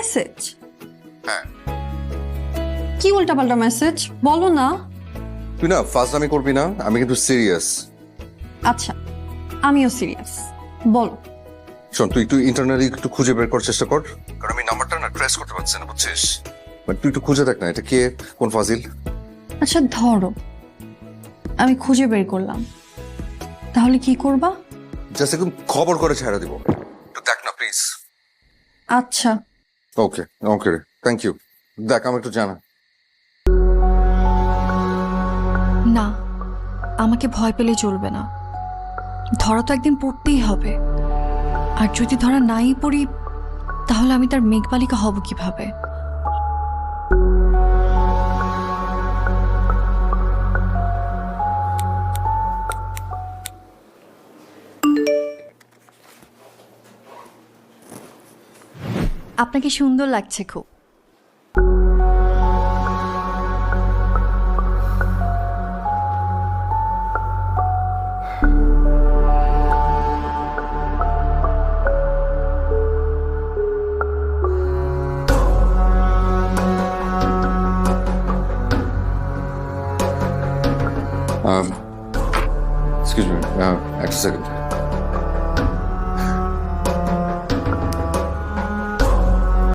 Message? হ্যাঁ। কি উল্টাপাল্টা মেসেজ বলো না। তুই না ফাজলামি করবি না, আমি কিন্তু সিরিয়াস। আচ্ছা, আমিও সিরিয়াস, বলো। শোন, তুই একটু ইন্টারনালি একটু খুঁজে বের করার চেষ্টা কর, কারণ আমি নাম্বারটা না ট্রেস করতে পারছি না, বুঝছিস? তুই একটু খুঁজে দেখ না, এটা কে, কোন ফাজিল। আচ্ছা ধরো আমি খুঁজে বের করলাম, তাহলে কি করবা? জাস্ট একদম খবর করে ছেড়ে দিব, একটু দেখ না প্লিজ। আচ্ছা। ওকে ওকে, থ্যাংক ইউ। দেখ আমি একটু জানা। না, আমাকে ভয় পেলে চলবে না। ধরা তো একদিন পড়তেই হবে, আর যদি ধরা নাই পড়ি তাহলে আমি তার মেঘবালিকা হব কিভাবে? আপনাকে সুন্দর লাগছে খুব। এক্সকিউজ মি, একটা সেকেন্ড।